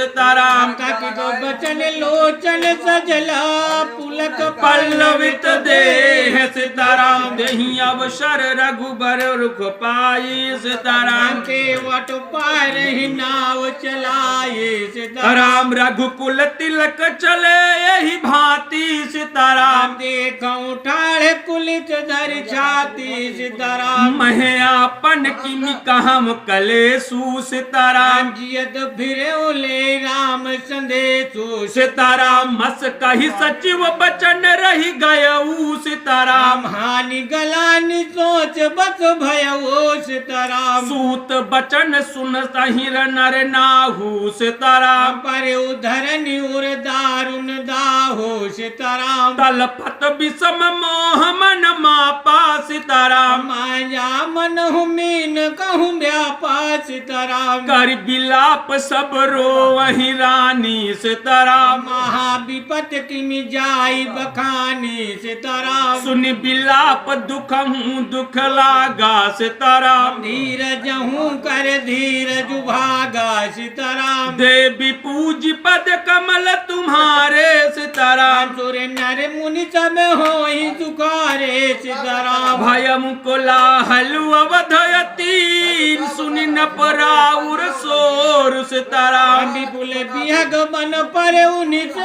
सीताराम काकी तो बचन लोचन सजला पुलक पल्लवित देह सीताराम देहि अवसर रघुबर रुख पाई सीताराम के वट पार ही नाव चलाए सीताराम राम रघुकुल तिलक चले यही भांति सीताराम देखऊं ठाड़ कुलित धर छाती सीताराम महयापन की निकहम कलेसु सीताराम जियत फिरे ले राम संदेशो सीताराम मस कही सचिव बचन रही गयऊ सीताराम हानि गलानि सोच बस भयवो सीताराम सूत बचन सुन सहिर नर नाहू सीताराम पर उधरनि उर दारुण दाहो सीताराम तलपत विषम मोह मन मापा सीताराम माया मन हुमीन कहूँ व्यापा सीताराम कर बिलाप सब रो वही रानी सीताराम महाविपत किमि जाई बखानी सीताराम सुन बिलाप दुख हूँ दुख लागा सीताराम धीरज हूँ कर धीरज भागा सीताराम देवी पूज पद कमल तुम्हारे सीताराम सुर नर मुनि सब होई सुखारे सीताराम भयम कोलाहल अवधयती सुनि न पराउर सोर सीताराम विपुल बिहग बन पर उनिस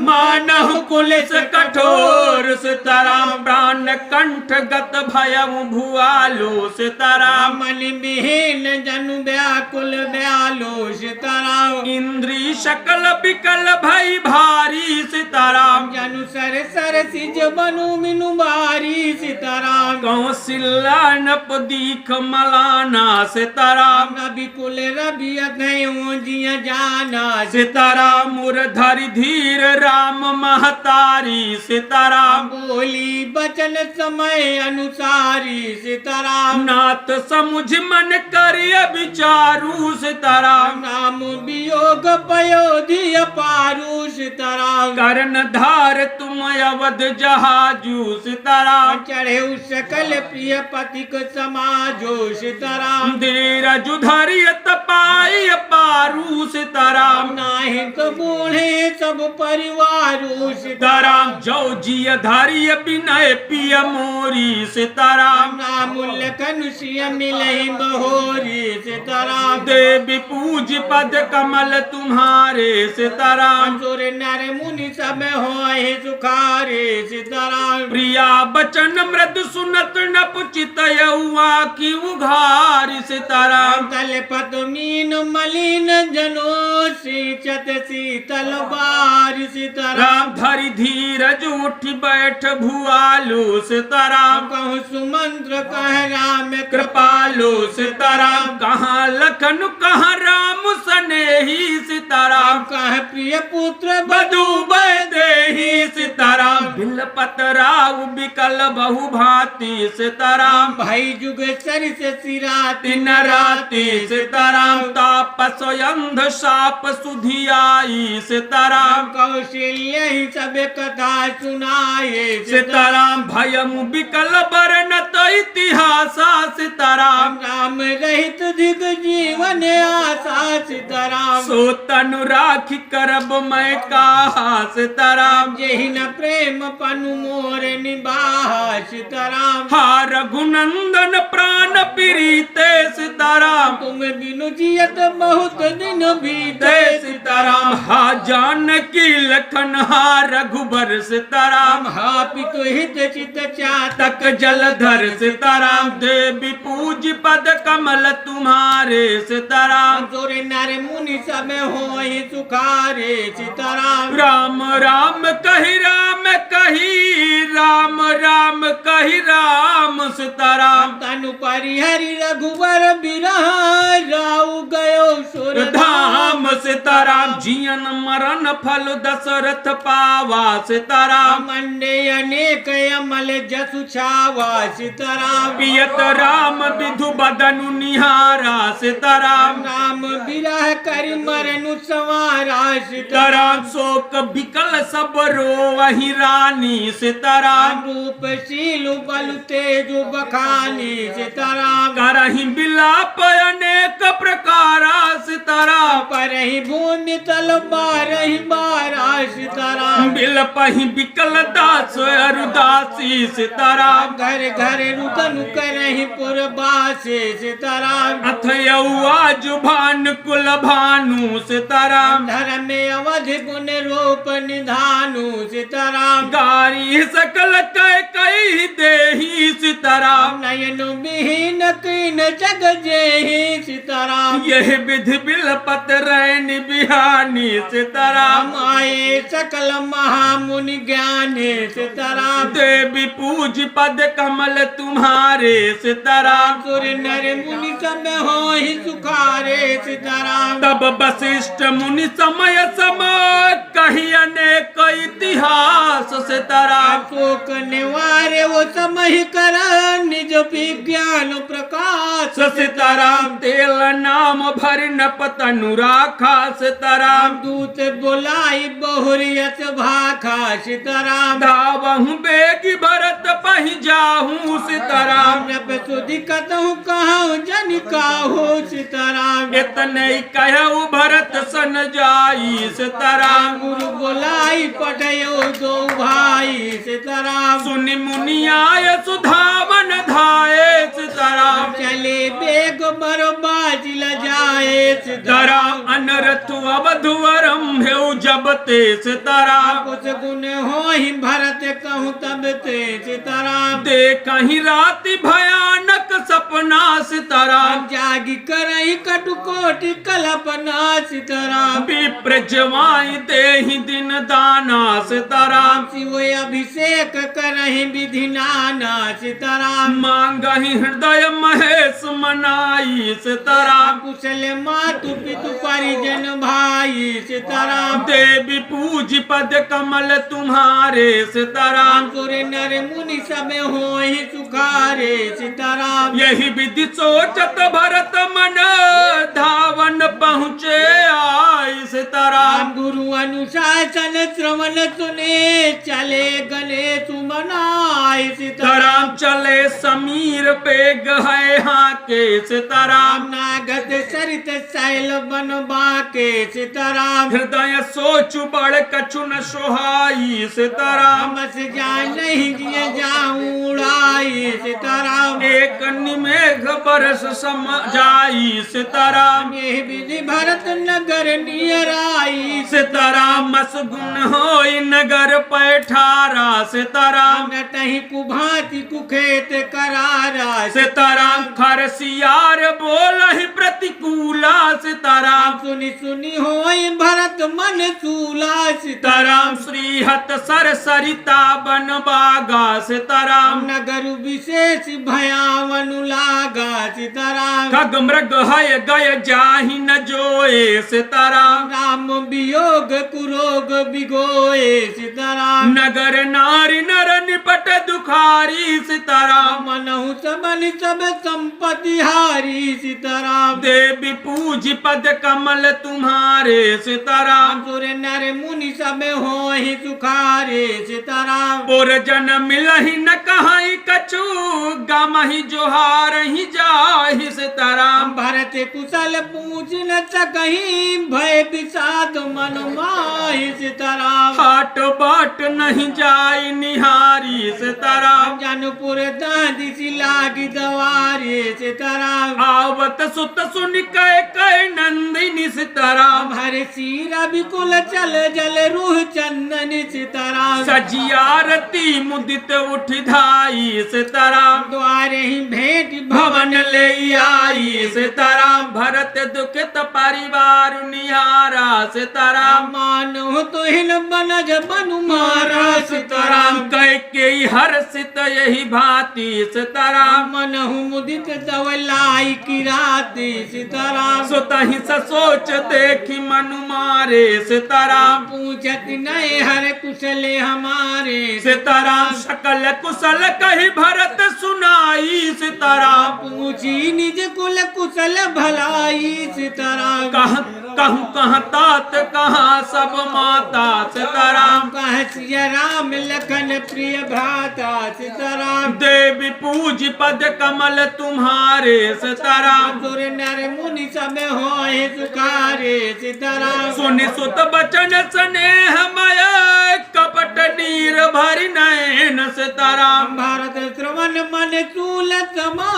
मानव कुलिस कठोर सीताराम प्राण कंठ गत भयम भुआलो सीताराम मन विहीन जनु व्याकुल व्यालो सीताराम इंद्री शकल बिकल भई भारी सीताराम जनु सर सर सिज बनु मिनु बारी सीताराम कौशिल्या नप दीख मलाना सीताराम विपुल रवि अधयो जिय जाना सीताराम मुरधरि धीर राम महतारी सीताराम बोली बचन समय अनुसारी सीताराम नाथ समुझ मन कर विचारू सीताराम नाम वियोग पयोधि पारू सीताराम करण धार तुम अवध जहाजू सीताराम चढ़े सकल प्रिय पथिक समाजो सीताराम धीरज धरियत पाई पारू सीताराम नाहि तो बूढ़े सब परिवारू सीताराम जो जिय धारिय विनय पिय मोरी सीताराम नाम लखन सिय मिलहि बहोरी सीताराम देवी पूज पद कमल तुम्हारे सीताराम सुर नर मुनि सब होय सुखारे सीताराम प्रिया बचन मृद सुनत न पुचित यौआ की उघारी सीताराम तल पद्मीन मलिन जनो सींचत शीतल बार सीताराम राम धरि धीरज उठ बैठ भुआलो सीताराम कहूँ सुमंत्र कह राम कृपालो सीताराम कहाँ लखन कहाँ राम सनेही सीताराम कह प्रिय पुत्र बधु देही सीताराम बिलपत राव बिकल बहु भांति सीताराम भाई जुग सर से सिराति दिन राति सीताराम तापस अंध साप सुधियाई सीताराम कौशल्य ही सब कथा सुनाए सीताराम भयम बिकल बरनत इतिहासा सीताराम राम रहित दिग जीवन आशा सीताराम सो तनु राखी करब मैं कहा सीताराम जहि न प्रेम पनु मोर निबाह सीताराम हा रघुनंदन प्राण प्रीते सीताराम तुम बिनु जियत बहुत दिन बीते सीताराम हा जानकी लखन हा रघुबर सीताराम हा पितु हित चित चातक तक जलधर सीताराम देवी पूज पद कमल तुम्हारे सीताराम सुर नर मुनि सब होय सुखारे सीताराम राम राम कही राम कही राम राम कही राम सीताराम तनु परिहरि रघुवर बिरह राउ गयो सुर धाम सीताराम जियन मरण फल दशरथ पावा सीताराम मंडे अनेक अमल जसु छावा सीताराम पियत राम विधु बदनु निहारा सीताराम राम बिरह कर मरनु संवारा सीताराम सीताराम शोक बिकल सब रो वही रानी सीताराम रूप शीलु बलु तेजु बखानी सीताराम करहि बिलाप अनेक प्रकारा सीताराम परहि भू हो मितल 12 सीताराम बिल पही बिकल दास अरुदासी सीताराम घर घर रुदन करहि पुरबासे सीताराम अथ यौआ जुभान कुल भानु सीताराम धर्म में अवध गुण रूप निधानु सीताराम गारी सकल कह कही देही सीताराम नयन विहीन कीन जग जेहि सीताराम यह विधि बिलपत रैन बिहानी सीताराम आए सकल महामुनि ज्ञानी सीताराम देवी पूज पद कमल तुम्हारे सीताराम सुर नर मुनि सब हो ही सुखारे सीताराम तब वशिष्ठ मुनि समय समय कही अनेक इतिहास सीताराम शोक निवारे वो समय कर निज विज्ञान प्रकाश सीताराम तेल नाम भर न पतनु राखा सीताराम दूत बोलाई बहुरियत भाखा सीताराम धावहु बेगी भरत पही जाहू सीताराम नप सुधि कतहु कहूँ जन काहू सीताराम इतने कहु भरत सन जाई सीताराम गुरु बोलाई पठयो दो भाई सीताराम सुनि मुनि आय सुधावन धाये सीताराम चले बेग बरो बाजी ल जाए सीताराम अनरथ अवधुवरम हेउ जबते सीताराम कुछ गुण हो ही भरत कहूँ तब ते सीताराम दे कहीं राति भयानक सपना सीताराम जागी करही कटुकोटि कल्पना सीताराम विप्र जवाई दे ही दिन दाना सीताराम शिव अभिषेक करही विधि नाना सीताराम मांगहि हृदय महेश मनाई सीताराम कुशल मातु पितु परिजन भाई सीताराम देवी पूज पद कमल तुम्हारे सीताराम सुर नर मुनि सब हो ही सुखारे सीताराम यही विधि सोचत भरत मन धावन पहुँचे आई सीताराम गुरु अनुशासन श्रवण सुने चले गले सुमनाय सीताराम चले समीर पे गए हाँ के सीताराम नागत सरित शैल बन बाके सीताराम हृदय सोच बड़ कछु न सोहाई सीताराम बस जान नहीं जिए जाऊं उड़ाई सीताराम एक निमेघ बरस सम जाई सीताराम ये विधि भरत नगर नियर आई सीताराम मसगुन होई नगर पैठारा सीताराम नटहि कुभाति कुखेत करारा सीताराम खरसियार बोलहि प्रतिकूला सीताराम सुनि सुनि होई भरत मन सूला सीताराम श्रीहत सर सरिता बन बागा सीताराम नगर विशेष भयावनु लागा सीताराम खग मृग हय गय जाहि न जोए सीताराम राम वियोग कुरोग बिगोए सीताराम नगर नारी नर निपट दुखारी सीताराम मनहु सबनि सब संपत्ति हारी सीताराम देवी पूज पद कमल तुम्हारे सीताराम सुर नर मुनि सब हो ही सुखारे सीताराम पुर जन मिलहि न कहाई कछु गमहि जोहार ही जाहि सीताराम भरत कुशल पूछ न सकहीं भय विषाद मन माहि सीताराम हाट बाट नहीं जाई निहारी सीताराम जनपुर दादी सी लागी दवारे सीताराम आवत सुत सुन कह नंदिनी सीताराम हर सीरा बिकुल चल जल रूह चंदन सीताराम सजियारती मुदित उठ धाई सीताराम द्वारे ही भेंट भवन ले आई सीताराम भरत दुखित परिवार निहारा सीताराम मानो तो हिन बनज बनु मारा सीताराम कह के हर्षित यही भांति सीताराम मनहु मुदित दवलाई किराती सीताराम सुतहि सोच देखी मनु मारे सीताराम पूछत नए हर कुशले हमारे सीताराम सकल कुशल कही भरत सुनाई सीताराम पूछी निज कुल कुशल भलाई सीताराम कहूँ कहाँ तात कहाँ सब माता सीताराम कह सिया राम लखन प्रिय भ्राता सीताराम। देवी पूज पद कमल तुम्हारे सीताराम। सुर नर मुनि सब होए सुखारे सीताराम। सुनि सुत बचन स्नेह मय कपट नीर भरि नयन सीताराम। भारत श्रवण मन चूल समा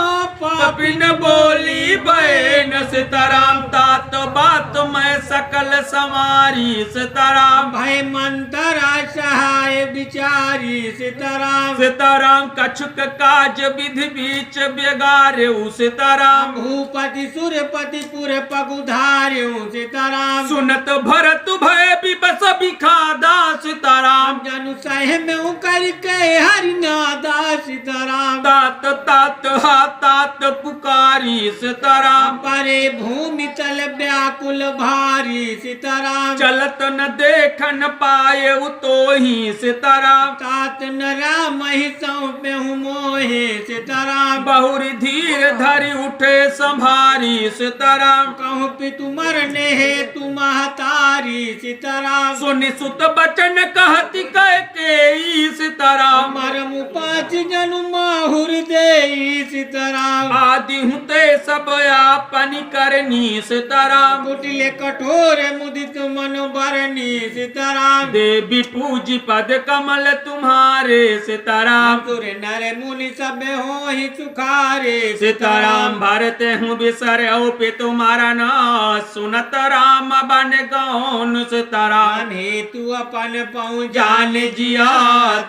पिन बोली बहन सीताराम। तात बात मैं सकल समारी सीताराम। भय मंतरा सहाय विचारी सीताराम। सीताराम कछुक काज विधि बीच बेगारे सीताराम। भूपति सुरपति पुर पगुधार्यो सीताराम। सुनत भरत भय विबस बिखादा सीताराम। जनु सह में करके हरिनादा सीताराम। तात तात हा तात पुकारी सीताराम। परे भूमि तल व्याकुल भारी सीताराम। चलत न देखन पाए उतोहि सीताराम। तात न राम ही सौंपे मोहे सीताराम। बहुरी धीर धरि उठे संभारी सीताराम। कहूँ पितु मरने है तू महतारी सीताराम। सुनि सुत बचन कहति कह के सीताराम। मरम पाँच जनु माहुर दे सीताराम। आदि हुते सब आपनि करनी सीताराम। कुटिले कठोर मुदित मन भरनी सीताराम। देवी पूज पद कमल तुम्हारे सीताराम। सुर नर मुनि सब हो ही सुखारे सीताराम भारत हूँ बिसर पे तुम्हारा न सुनत राम बन गौन सीताराम। हेतु अपन पहुँच जान जिया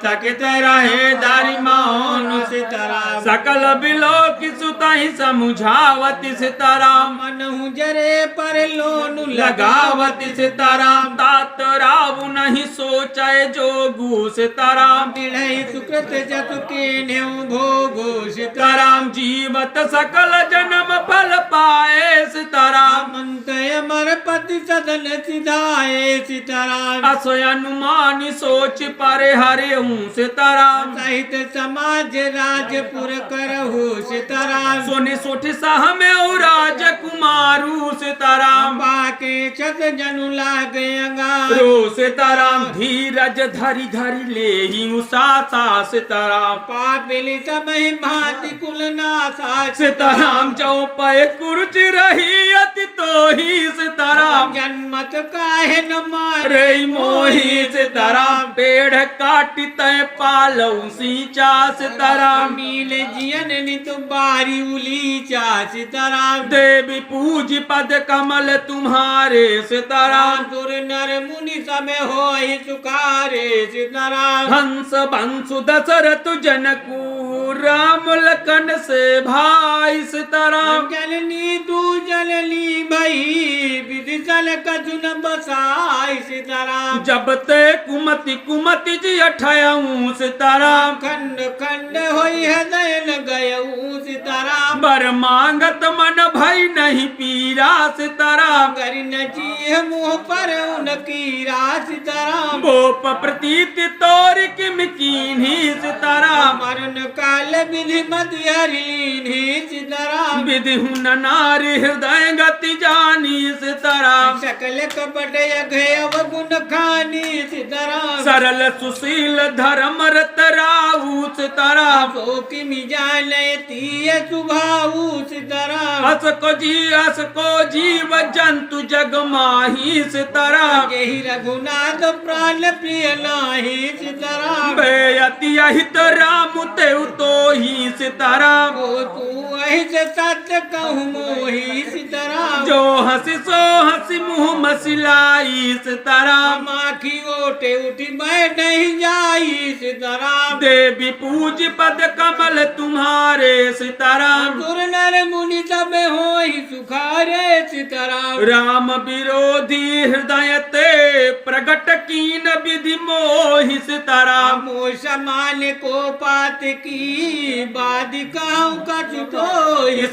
तकित रहे दारी मौन सीताराम। सकल बिलो की सुताई समुझावती सीताराम। मनहु जरे पर लोनु लगावती सीताराम। तात राव नहीं सोचे जोगु सीताराम। बिढ़ई सुकृत जतु के नेउ भोगो सीताराम। सीताराम जीवत सकल जन्म फल पाए सीताराम। मंत अमर पति सदन सिधाए सीताराम। असय अनुमान सोच परे हरे हूँ सीताराम। सहित समाज राजपुर करहु सीताराम। सोनि सोठ सह में राजकुमारू सीताराम। बाके छत जनु लागे अंगार। रो सीताराम धीरज धरि धरि ले ही उसासा सीताराम। पापिली समय भांति कुल नासा सीताराम चौपय कुरुच रही अति तो ही सीताराम। जन्मत काहे न मारे रे मोही सीताराम। पेड़ काटी तय पालऊ सींचा सीताराम। मील जियन नित बारी उलीचा सीताराम। देवी पूज पद कमल तुम्हारे सीताराम। सुर नर मुनि समय हो ही सुखारे सीताराम। हंस बंसु दशरथ जनकू राम लखन से भाई सीताराम। जननी तू जनली भई विधि सल कजुन बसाई सीताराम। जब ते कुमति कुमति जी अठाऊं सीताराम। खंड खंड होई हृदय न गयऊ सीताराम। बर मांगत मन भई नहीं पीरा सीताराम। करि न चीह मुँह पर उनकीरा सीताराम। गोप प्रतीत तोर किम कीन्ही सीताराम। मरण काल विधि मति हरिलीन्ही सीताराम। विधि हुन नारी हृदय गति जानी सीताराम। सकल कपट अघयव गुण खानी सीताराम। सरल सुशील धर्म रत राहु सीताराम। सो किमि जाने तीय सुभाऊ सीताराम। हस को जीव जंतु जग माही सीताराम। यही रघुनाथ प्राण प्रिय नाही सीताराम। बेअति अहित राम ते तो ही सीताराम। ओ तू अहित सत्य कहूँ मोही सीताराम। जो हंसी सो हंसी मुँह मसिलाई सीताराम। आखी ओटे उठी मैं नहीं जाई सीताराम। देवी पूज पद कमल तुम्हारे सीताराम। सुर नर मुनि सब हो ही सुखारे सीताराम। राम विरोधी हृदय ते प्रगट कीन विधि मोहि सीताराम। मोह समान को पात की बादिकाओं का छुटो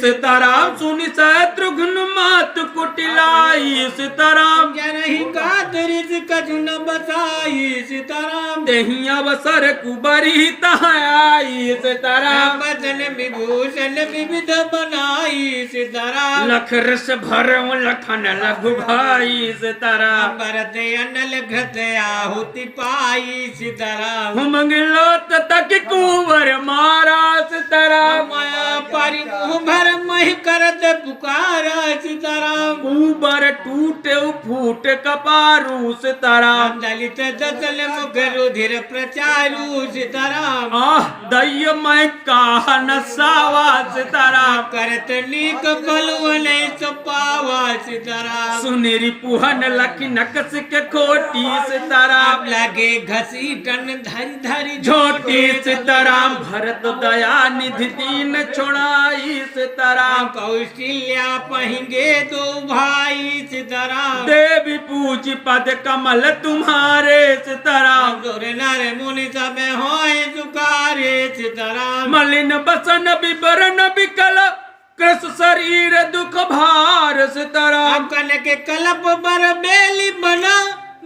सीताराम सुनि शत्रुघ्न मात कुटिलाई सीताराम। जनहि कातरिस कछु न बसाई सीताराम देही अवसर कुबरी तहाई सीताराम बदन विभूषण विविध बनाई सीताराम लख रस भरव लखन लघु भाई सीताराम भरत अनल घृत आहुति पाई सीताराम मंगलो तक कुंवर मारा सीताराम माया पारी मुँह भर मह करत पुकारा सीताराम कुंवर टूटे फूट कपारू सीताराम दलित दसल मुख रुधिर प्रचारू सीताराम आह दैय मैं कहा नसावा सीताराम करत नीक बलवन पावा सीताराम सुनेरी पुहन लकी नकस के खोटी सीताराम लगे घसी टन धरी धरी झोटी सीताराम भरत दया निधि दीन छोड़ाई सीताराम कौशल्या पहेंगे दो भाई सीताराम देवी पूजी पद कमल तुम्हारे सीताराम जोर नर मुनि सब होए जुकारे सीताराम मलिन बसन विवरण विकल कृष शरीर दुख भार सीताराम कन के कलप बर बेली बना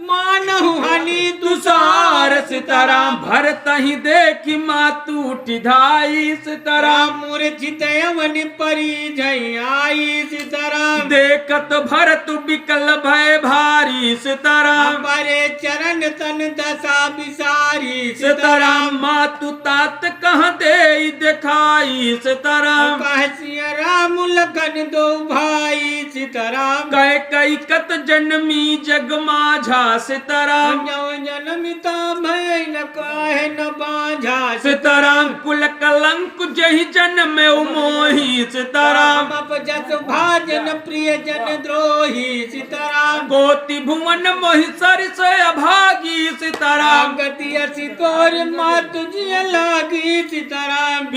मानहु हनी तुषार सीताराम भरत ही देखी मातु उठी धाई सीताराम मूर्छित यवन परी जय आई सीताराम देखत भरत विकल भय भारी सीताराम बरे चरण तन दशा बिसारी सीताराम मातु तात कहाँ दे दिखाई सीताराम कह सिया राम लखन दो भाई सीताराम कह कई कत जन्मी जग माझा सीताराम जनमिता भय न काहे न बाझा सीताराम कुल कलंक जही जन्म मोही सीताराम जस भाजन प्रिय जन द्रोही सीताराम गोति भुवन मोहि सरिस अभागी सीताराम गति असी तोर मातु जिय लागी सीताराम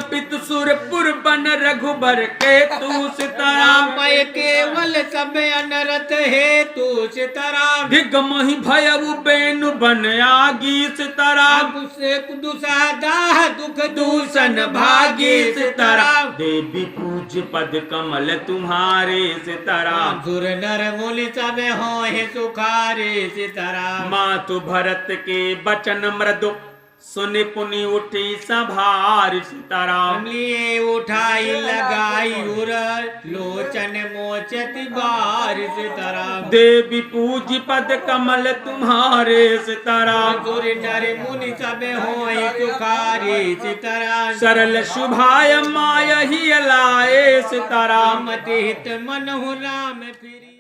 पित सुरपुर बन रघुबर के तू सीताराम मैं केवल सब अनरत हेतु सीताराम दिग मोहि भयउ बेनु बन आगी सीताराम से दुसादाह दुख दूषण भागी सीताराम देवी पूज पद कमल तुम्हारे सीताराम सुर नर मुनि सब होए सुखारे सीताराम मातु भरत के बचन मृदु सुनि पुनि उठी सभार सीताराम लिए उठाई लगाई उर लोचन मोचति बार सीताराम देवी पूजी पद कमल तुम्हारे सीताराम सुर नर मुनि सब होए सुखारे सीताराम सरल शुभाय माय ही लाए सीताराम मति हित मनहु राम फिरी